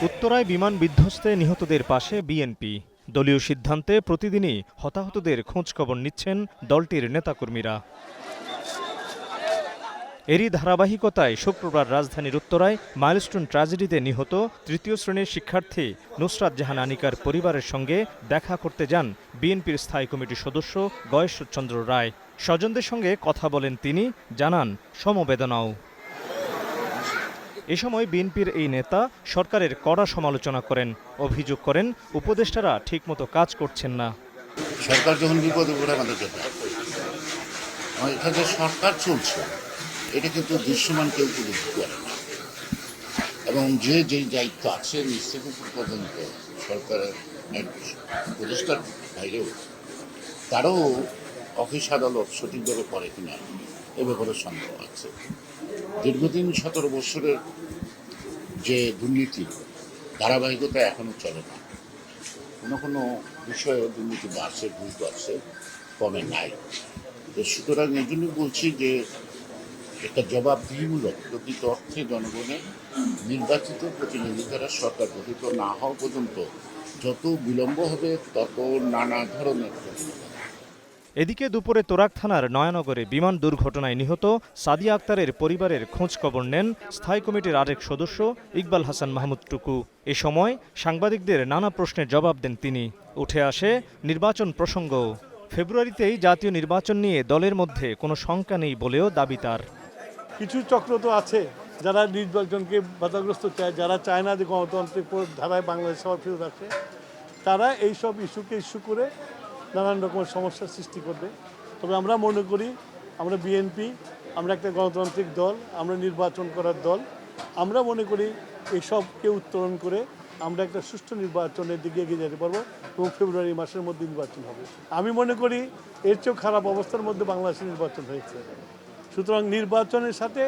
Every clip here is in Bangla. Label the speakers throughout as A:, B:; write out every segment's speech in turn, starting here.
A: উত্তরায় বিমান বিধ্বস্তে নিহতদের পাশে বিএনপি। দলীয় সিদ্ধান্তে প্রতিদিনই হতাহতদের খোঁজখবর নিচ্ছেন দলটির নেতাকর্মীরা। এরই ধারাবাহিকতায় শুক্রবার রাজধানীর উত্তরায় মাইলস্টোন ট্র্যাজেডিতে নিহত তৃতীয় শ্রেণীর শিক্ষার্থী নুসরাত জাহান আনিকার পরিবারের সঙ্গে দেখা করতে যান বিএনপির স্থায়ী কমিটির সদস্য গয়েশ্বরচন্দ্র রায়। স্বজনদের সঙ্গে কথা বলেন তিনি, জানান সমবেদনাও। এ সময় বিএনপির এই নেতা সরকারের কড়া সমালোচনা করেন, অভিযোগ করেন উপদেষ্টারা ঠিকমতো কাজ করছেন না।
B: সরকার যখন বিপদে পড়ে আমাদের জন্য এখানে সরকার চলছে, এটা কিন্তু দৃশ্যমান কেউ উপলব্ধি করে না। এবং যে যেই দায়িত্ব আছে নিজ থেকে পর্যন্ত সরকারের উপদেষ্টার বাইরেও তারও অফিস আদালত সঠিকভাবে করে কিনা এ ব্যাপারে সন্দেহ আছে। দীর্ঘদিন 17 বছরের যে দুর্নীতি ধারাবাহিকতা এখনো চলে না। কোনো বিষয়ে দুর্নীতি বাড়ছে, ঘুষ বাড়ছে, কমে নাই। তো সুতরাং এই জন্য বলছি যে একটা জবাবদিহিমূলক প্রকৃত অর্থে জনগণের নির্বাচিত প্রতিনিধি দ্বারা সরকার গঠিত না হওয়া পর্যন্ত যত বিলম্ব হবে তত নানা ধরনের।
A: এদিকে দুপুরে তোরাক থানার নয়ানগরে বিমান দুর্ঘটনায় নিহত সাদিয়া আক্তারের পরিবারের খোঁজ খবর নেন স্থায়ী কমিটির আরেক সদস্য ইকবাল হাসান মাহমুদ টুকু। এ সময় সাংবাদিকদের নানা প্রশ্নের জবাব দেন তিনি। উঠে আসে নির্বাচন প্রসঙ্গও। ফেব্রুয়ারিতেই জাতীয় নির্বাচন নিয়ে দলের মধ্যে কোনো শঙ্কা নেই বলেও দাবি তার।
C: কিছু চক্র তো আছে যারা নির্বাচনকে বাধাগ্রস্ত চায়, যারা চায় না যে গণতান্ত্রিক ধারায় বাংলাদেশ আবার ফেরত আসে, তারা এইসব ইস্যু করে নানান রকমের সমস্যার সৃষ্টি করবে। তবে আমরা মনে করি আমরা বিএনপি, আমরা একটা গণতান্ত্রিক দল, আমরা নির্বাচন করার দল। আমরা মনে করি এইসবকে উত্তরণ করে আমরা একটা সুষ্ঠু নির্বাচনের দিকে এগিয়ে যেতে পারবো এবং ফেব্রুয়ারি মাসের মধ্যে নির্বাচন হবে। আমি মনে করি এর চেয়েও খারাপ অবস্থার মধ্যে বাংলাদেশের নির্বাচন হয়েছে। সুতরাং নির্বাচনের সাথে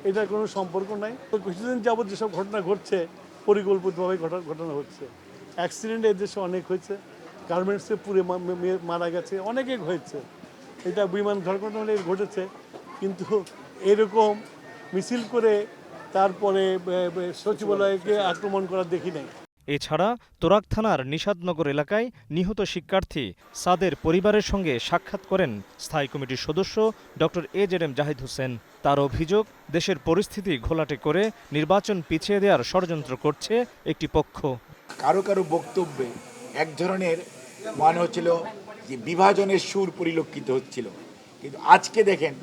C: এটার কোনো সম্পর্ক নাই। কিছুদিন যাবৎ যেসব ঘটনা ঘটছে পরিকল্পিতভাবে ঘটনা হচ্ছে। অ্যাক্সিডেন্ট এই দেশে অনেক হয়েছে, গার্মেন্টসে পুড়ে মারা গেছে, অনেকে হয়েছে। এটা বিমান দুর্ঘটনা হলে ঘটেছে, কিন্তু এরকম মিছিল করে তারপরে সচিবালয়কে আক্রমণ করা দেখি নাই।
A: এছাড়া তোরাক থানার নিষাদনগর এলাকায় নিহত শিক্ষার্থী সাদের পরিবারের সঙ্গে সাক্ষাৎ করেন স্থায়ী কমিটির সদস্য ডক্টর এজেডএম জাহিদ হোসেন। তার অভিযোগ, দেশের পরিস্থিতি ঘোলাটে করে নির্বাচন পিছিয়ে দেওয়ার ষড়যন্ত্র করছে একটি পক্ষ।
D: কারো কারো বক্তব্যে এক ধরনের মনে হচ্ছিল যে বিভাজনের সুর পরিলক্ষিত হচ্ছিল, কিন্তু আজকে দেখেন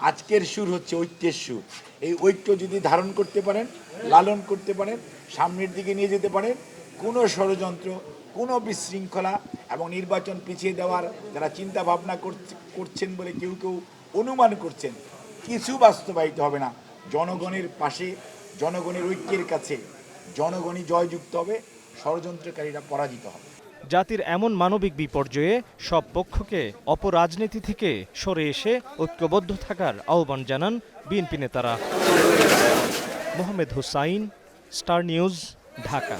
D: আজকের সুর হচ্ছে ঐক্যের সুর। এই ঐক্য যদি ধারণ করতে পারেন, লালন করতে পারেন, সামনের দিকে নিয়ে যেতে পারেন, কোনো ষড়যন্ত্র, কোনো বিশৃঙ্খলা এবং নির্বাচন পিছিয়ে দেওয়ার যারা চিন্তা ভাবনা করছেন বলে কেউ অনুমান করছেন, কিছু বাস্তবায়িত হবে না। জনগণের পাশে, জনগণের ঐক্যের কাছে জনগণই জয়যুক্ত হবে, ষড়যন্ত্রকারীরা পরাজিত হবে।
A: জাতির এমন মানবিক বিপর্যয়ে সব পক্ষকে অপরাজনীতি থেকে সরে এসে ঐক্যবদ্ধ থাকার আহ্বান জানান বিএনপি নেতারা। Mohammad Hussain, Star News, Dhaka.